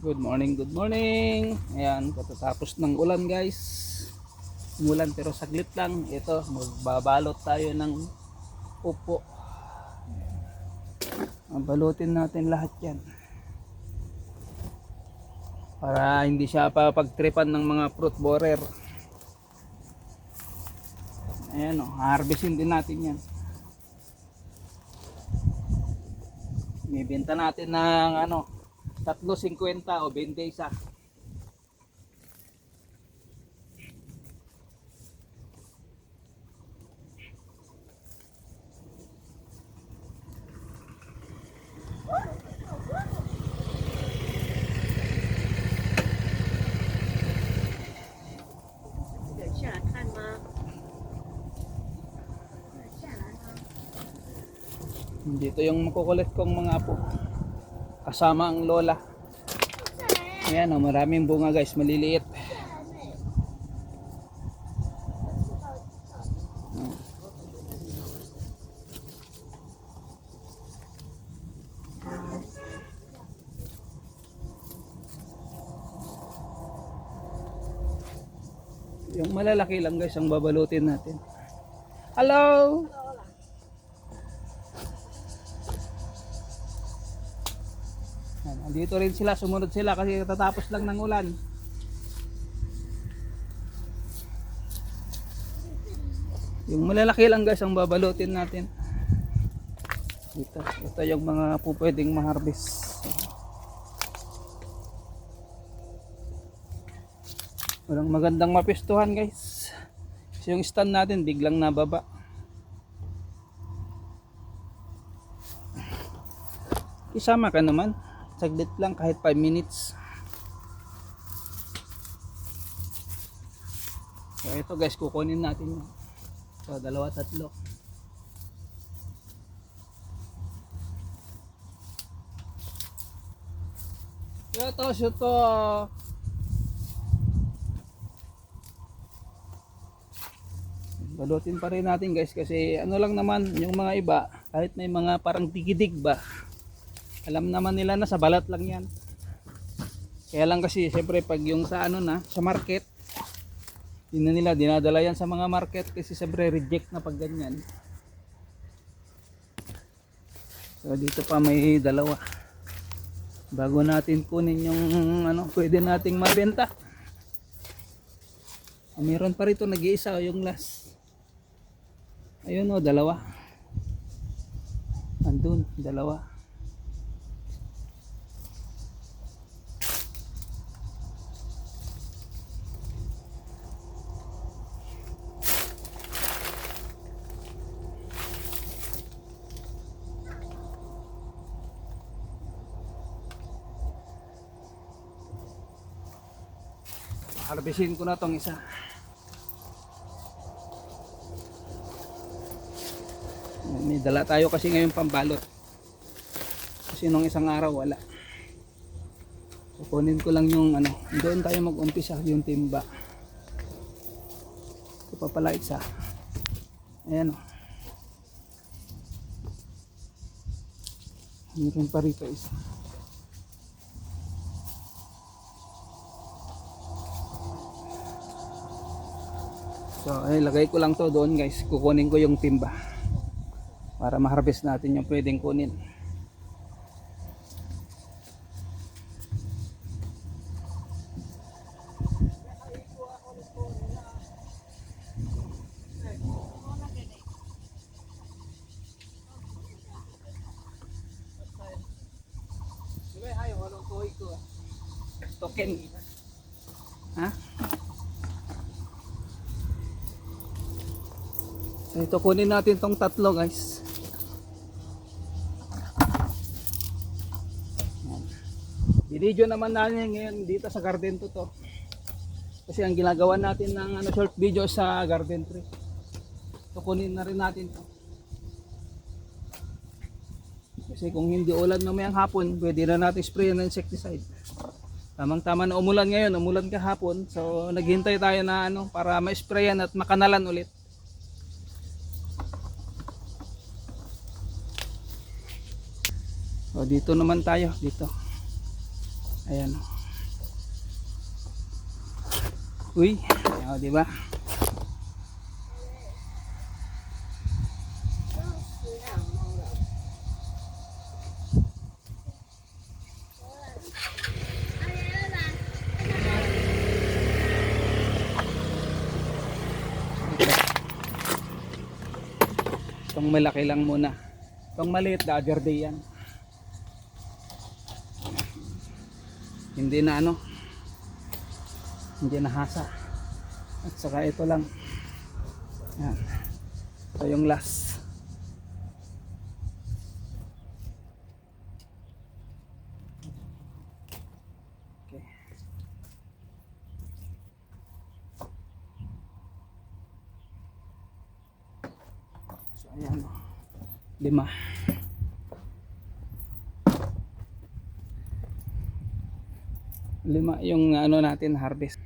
Good morning, good morning. Ayan, katatapos ng ulan guys. Umulan pero saglit lang. Ito, magbabalot tayo ng upo. Balutin natin lahat yan. Para hindi siya papagtripan ng mga fruit borer. Ayan o, harvestin din natin yan. Ibenta natin ng 3.50 o 20 isa. Dito yung makukulit kong mga apo. Kasama ang lola. Ayan o, maraming bunga guys, maliliit. Yung malalaki lang guys ang babalutin natin. Hello! Dito rin sila, sumunod sila kasi tatapos lang ng ulan. Yung malalaki lang guys ang babalutin natin. Ito yung mga pwedeng ma-harvest. Walang magandang mapistuhan guys. Kasi yung stand natin biglang nababa. Isama ka naman. Saglit lang kahit 5 minutes. So ito guys, kukunin natin yun. So 2, 3. Ito. Balutin pa rin natin guys kasi ano lang naman yung mga iba, kahit may mga parang tigidig ba, alam naman nila na sa balat lang yan. Kaya lang kasi siyempre pag yung sa sa market, hindi na nila dinadala yan sa mga market kasi siyempre reject na pag ganyan. So dito pa may dalawa. Bago natin kunin yung pwede nating mabenta. Meron pa rito nag-iisa yung last. Ayun o, 2. Andun, 2. Harvestin ko na tong isa. May dala tayo kasi ngayon pambalot. Kasi nung isang araw wala. So kunin ko lang yung doon tayo mag-umpisa yung timba. Ito pa pala isa. Ayan o. Meron pa rito isa. So lagay ko lang to doon guys. Kukunin ko yung timba para ma-harvest natin yung pwedeng kunin. Token. Ha? So ito kunin natin tong 3 guys. Video naman natin ngayon dito sa garden to. Kasi ang ginagawa natin ng short video sa garden tree. So kunin na rin natin to. Kasi kung hindi ulan mamayang hapon, pwede na natin spray ng insecticide. Tamang-tama na umulan ngayon, umulan kahapon. So naghintay tayo na para ma-sprayan at makanalan ulit. So dito naman tayo, dito. Ayan. Uy, ayan, di ba? Itong malaki lang muna. Itong maliit, the other day yan. Hindi na ano, hindi na hasa. At saka ito lang. Yan. Ito yung last. Okay. So ayan. 5. Yung ano natin harvest.